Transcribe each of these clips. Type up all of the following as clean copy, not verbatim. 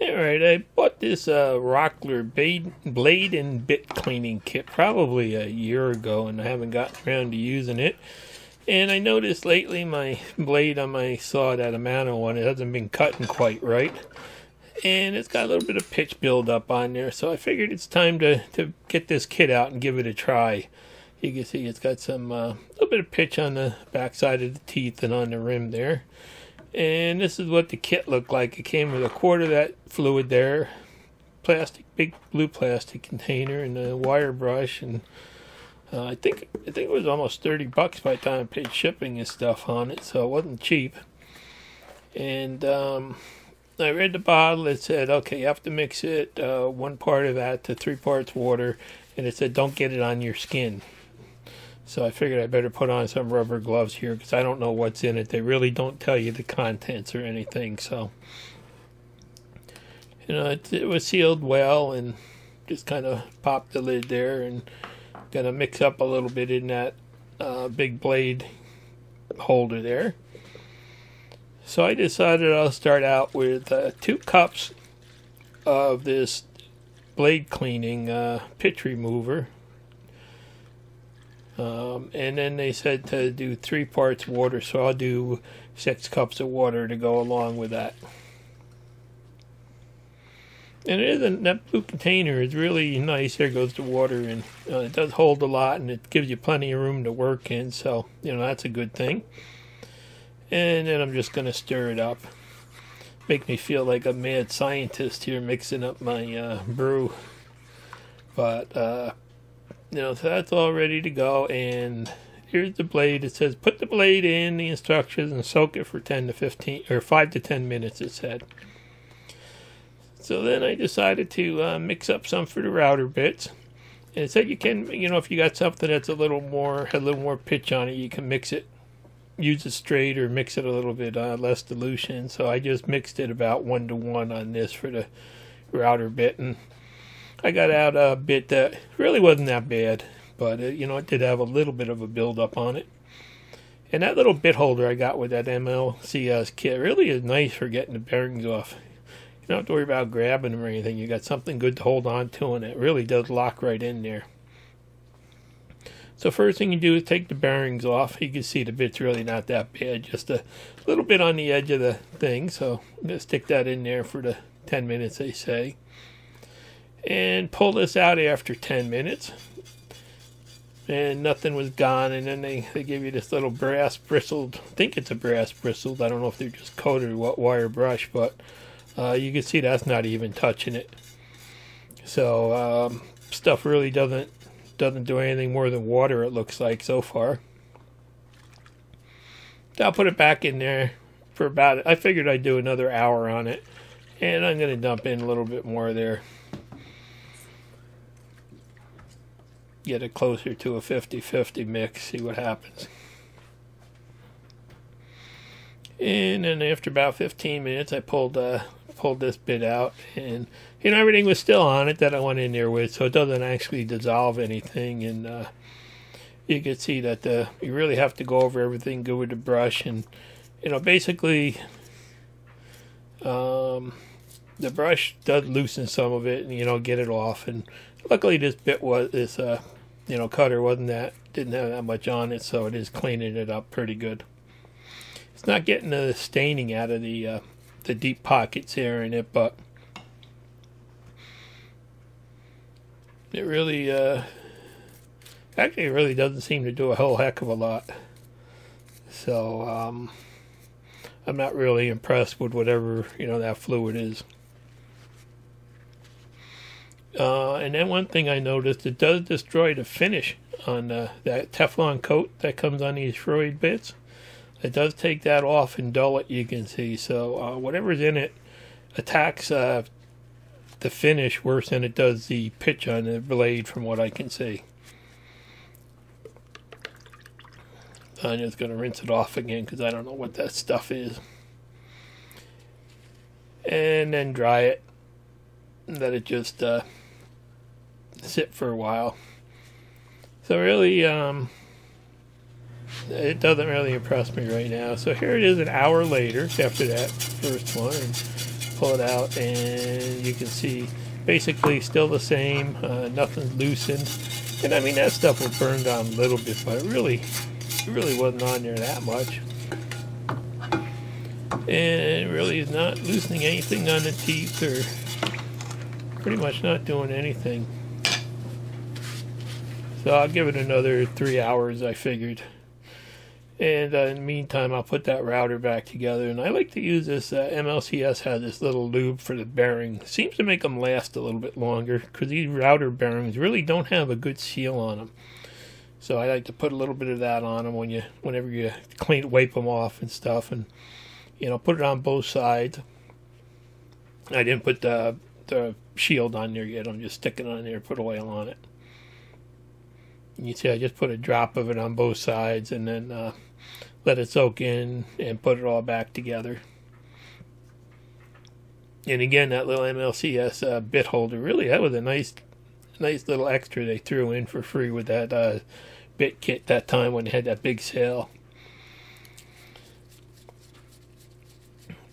Alright, I bought this Rockler blade and bit cleaning kit probably a year ago, and I haven't gotten around to using it. And I noticed lately my blade on my saw, that Amano one, it hasn't been cutting quite right. And it's got a little bit of pitch buildup on there, so I figured it's time to get this kit out and give it a try. You can see it's got some little bit of pitch on the back side of the teeth and on the rim there. And this is what the kit looked like. It came with a quart of that fluid there, plastic, big blue plastic container, and a wire brush, and I think it was almost $30 by the time I paid shipping and stuff on it, so it wasn't cheap. And I read the bottle. It said, okay, you have to mix it 1 part of that to 3 parts water, and it said don't get it on your skin. So I figured I better put on some rubber gloves here because I don't know what's in it. They really don't tell you the contents or anything. So, you know, it was sealed well, and just kind of popped the lid there and gonna mix up a little bit in that big blade holder there. So I decided I'll start out with 2 cups of this blade cleaning pitch remover. And then they said to do 3 parts water, so I'll do 6 cups of water to go along with that. And it isn't, that blue container is really nice. There goes the water, and it does hold a lot, and it gives you plenty of room to work in, so you know that's a good thing. And then I'm just going to stir it up. Make me feel like a mad scientist here mixing up my brew. But you know, so that's all ready to go, and here's the blade. It says put the blade in the instructions and soak it for 10 to 15 or 5 to 10 minutes, it said. So then I decided to mix up some for the router bits, and it said you can, you know, if you got something that's a little more pitch on it, you can mix it, use it straight or mix it a little bit less dilution. So I just mixed it about 1-to-1 on this for the router bit, and I got out a bit that really wasn't that bad, but you know, it did have a little bit of a build-up on it. And that little bit holder I got with that MLCS kit really is nice for getting the bearings off. You don't have to worry about grabbing them or anything. You got something good to hold on to, and it really does lock right in there. So first thing you do is take the bearings off. You can see the bit's really not that bad, just a little bit on the edge of the thing. So I'm going to stick that in there for the 10 minutes they say. And pull this out after 10 minutes. And nothing was gone. And then they give you this little brass bristled, I think it's a brass bristled. I don't know if they're just coated with wire brush, but you can see that's not even touching it. So stuff really doesn't do anything more than water, it looks like so far. I'll put it back in there for about, I figured I'd do another hour on it. And I'm going to dump in a little bit more there. Get it closer to a 50-50 mix, see what happens. And then after about 15 minutes, I pulled this bit out, and you know, everything was still on it that I went in there with, so it doesn't actually dissolve anything. And you can see that you really have to go over everything good with the brush, and you know, basically the brush does loosen some of it, and you know, get it off. And luckily this bit was you know, cutter didn't have that much on it, so it is cleaning it up pretty good. It's not getting the staining out of the deep pockets here in it, but it really actually it really doesn't seem to do a whole heck of a lot. So I'm not really impressed with whatever, you know, that fluid is. And then one thing I noticed, it does destroy the finish on that Teflon coat that comes on these Freud bits. It does take that off and dull it, you can see. So whatever's in it attacks the finish worse than it does the pitch on the blade, from what I can see. I'm just going to rinse it off again because I don't know what that stuff is. And then dry it. Let it just sit for a while. So really, it doesn't really impress me right now. So here it is an hour later after that first one. And pull it out, and you can see basically still the same. Nothing's loosened, and I mean that stuff will burn down a little bit, but it really wasn't on there that much. And it really is not loosening anything on the teeth, or pretty much not doing anything. So I'll give it another 3 hours, I figured. And in the meantime, I'll put that router back together. And I like to use this, MLCS has this little lube for the bearing. Seems to make them last a little bit longer, because these router bearings really don't have a good seal on them. So I like to put a little bit of that on them whenever you wipe them off and stuff. And, you know, put it on both sides. I didn't put the shield on there yet. I'm just sticking it on there, put oil on it. You see, I just put a drop of it on both sides, and then let it soak in and put it all back together. And again, that little MLCS bit holder, really, that was a nice little extra they threw in for free with that bit kit that time when they had that big sale.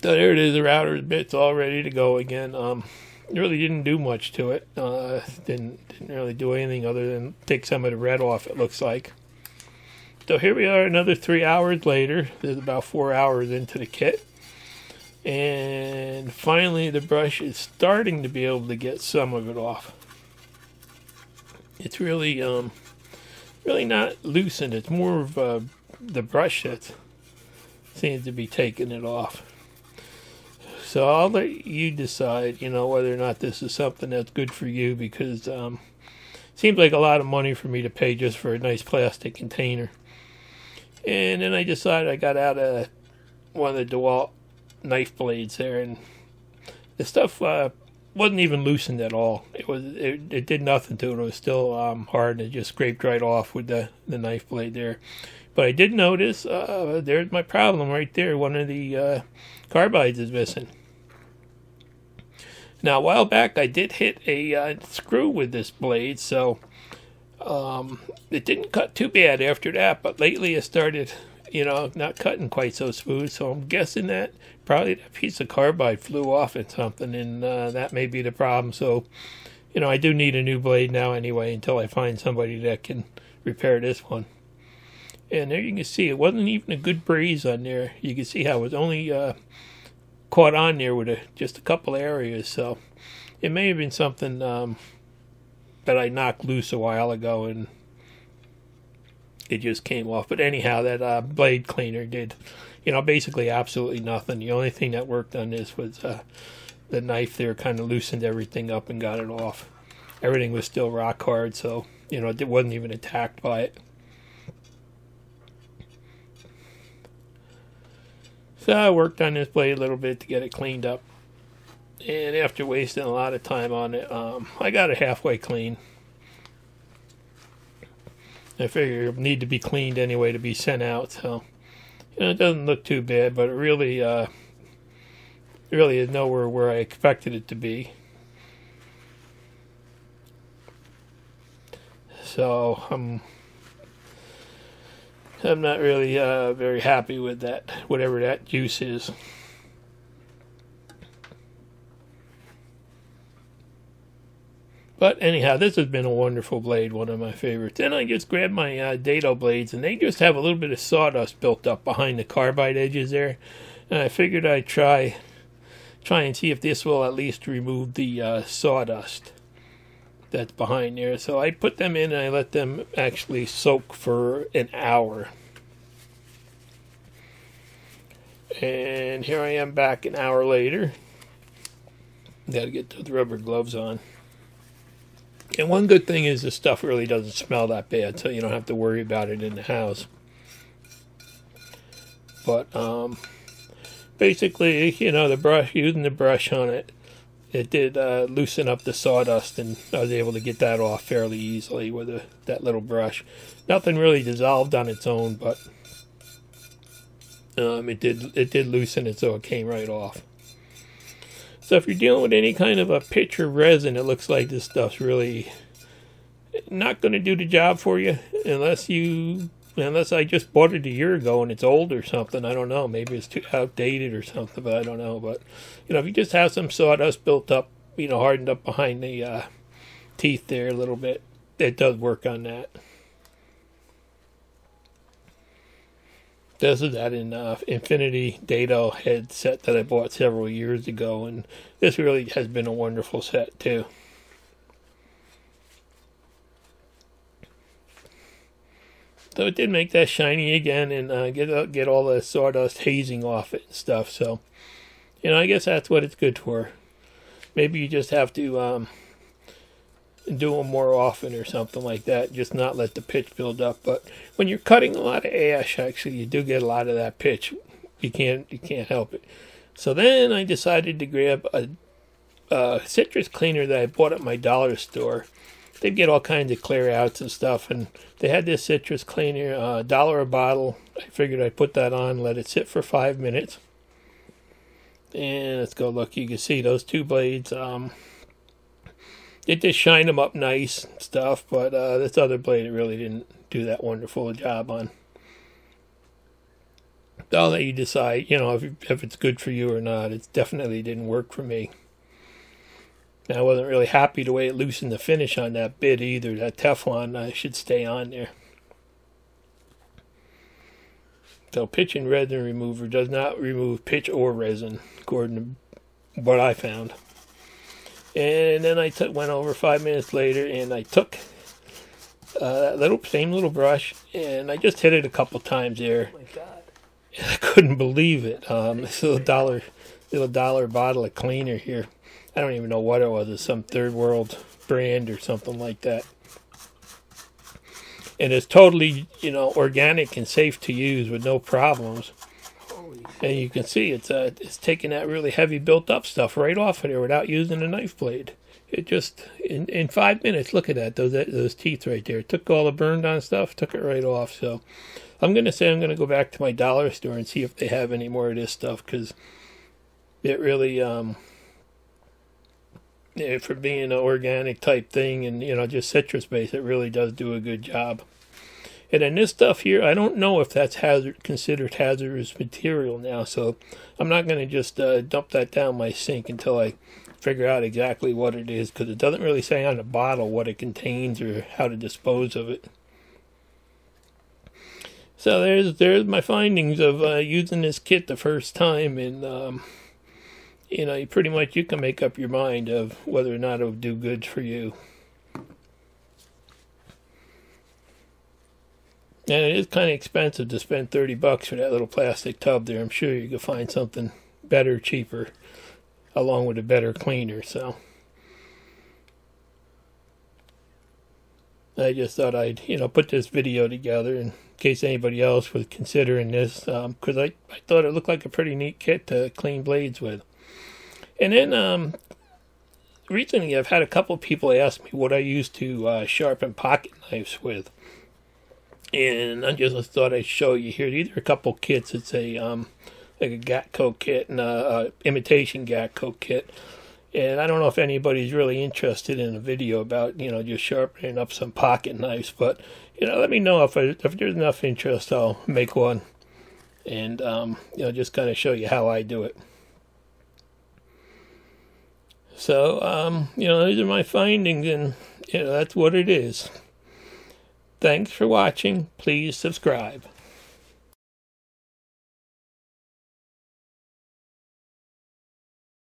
So there it is, the router's bit's all ready to go again. Really didn't do much to it. Didn't really do anything other than take some of the red off, it looks like. So here we are another 3 hours later. There's about 4 hours into the kit. And finally the brush is starting to be able to get some of it off. It's really not loosened. It's more of the brush that seems to be taking it off. So I'll let you decide, you know, whether or not this is something that's good for you, because it seems like a lot of money for me to pay just for a nice plastic container. And then I decided I got out of one of the DeWalt knife blades there, and the stuff wasn't even loosened at all. It did nothing to it. It was still hard, and it just scraped right off with the knife blade there. But I did notice there's my problem right there. One of the carbides is missing. Now, a while back, I did hit a screw with this blade, so it didn't cut too bad after that, but lately it started, you know, not cutting quite so smooth, so I'm guessing that probably that piece of carbide flew off at something, and that may be the problem. So, you know, I do need a new blade now anyway, until I find somebody that can repair this one. And there you can see, it wasn't even a good braze on there. You can see how it was only caught on there with just a couple areas, so it may have been something that I knocked loose a while ago and it just came off. But anyhow, that blade cleaner did, you know, basically absolutely nothing. The only thing that worked on this was the knife there kind of loosened everything up and got it off. Everything was still rock hard, so, you know, it wasn't even attacked by it. So I worked on this blade a little bit to get it cleaned up. And after wasting a lot of time on it, I got it halfway clean. I figure it would need to be cleaned anyway to be sent out. So, you know, it doesn't look too bad, but it really is nowhere where I expected it to be. So I'm not really very happy with that, whatever that juice is. But anyhow, this has been a wonderful blade, one of my favorites. Then I just grabbed my dado blades, and they just have a little bit of sawdust built up behind the carbide edges there. And I figured I'd try and see if this will at least remove the sawdust that's behind there. So I put them in and I let them actually soak for an hour. And here I am back an hour later. Gotta get those rubber gloves on. And one good thing is the stuff really doesn't smell that bad, so you don't have to worry about it in the house. But basically, you know, the brush, using the brush on it, it did loosen up the sawdust, and I was able to get that off fairly easily with that little brush. Nothing really dissolved on its own, but it did loosen it, so it came right off. So if you're dealing with any kind of a pitch or resin, it looks like this stuff's really not going to do the job for you unless you unless I just bought it a year ago and it's old or something. I don't know. Maybe it's too outdated or something, but I don't know. But, if you just have some sawdust built up, hardened up behind the teeth there a little bit, it does work on that. This is that Infinity Dado headset that I bought several years ago, and this really has been a wonderful set too. So it did make that shiny again and get all the sawdust hazing off it and stuff. So, I guess that's what it's good for. Maybe you just have to do them more often or something like that. Just not let the pitch build up. But when you're cutting a lot of ash, actually, you do get a lot of that pitch. You can't help it. So then I decided to grab a citrus cleaner that I bought at my dollar store. They get all kinds of clear outs and stuff, and they had this citrus cleaner, $1 a bottle. I figured I'd put that on, let it sit for 5 minutes. And let's go look. You can see those two blades. It just shined them up nice and stuff, but this other blade it really didn't do that wonderful a job on. I'll let you decide, if it's good for you or not. It definitely didn't work for me. I wasn't really happy the way it loosened the finish on that bit either. That Teflon should stay on there. So pitch and resin remover does not remove pitch or resin, according to what I found. And then I went over 5 minutes later, and I took that same little brush, and I just hit it a couple times there. Oh my God! And I couldn't believe it. This little dollar bottle of cleaner here. I don't even know what it was. It's some third world brand or something like that. And it's totally, organic and safe to use with no problems. And you can see it's taking that really heavy built up stuff right off of there without using a knife blade. It just, in 5 minutes, look at that, those teeth right there. It took all the burned on stuff, took it right off. So I'm going to go back to my dollar store and see if they have any more of this stuff, because it really, for being an organic type thing and, just citrus based, it really does do a good job. And then this stuff here, I don't know if that's considered hazardous material now, so I'm not going to just dump that down my sink until I figure out exactly what it is, because it doesn't really say on the bottle what it contains or how to dispose of it. So there's my findings of using this kit the first time, and you pretty much you can make up your mind of whether or not it would do good for you. And it is kind of expensive to spend $30 for that little plastic tub there. I'm sure you could find something better, cheaper, along with a better cleaner. So I just thought I'd, put this video together in case anybody else was considering this, because I thought it looked like a pretty neat kit to clean blades with. And then recently I've had a couple people ask me what I use to sharpen pocket knives with. And I just thought I'd show you here. These are a couple kits. It's a like a Gatco kit and a imitation Gatco kit. And I don't know if anybody's really interested in a video about, just sharpening up some pocket knives. But, let me know if there's enough interest, I'll make one. And, just kind of show you how I do it. So, these are my findings, and, that's what it is. Thanks for watching. Please subscribe.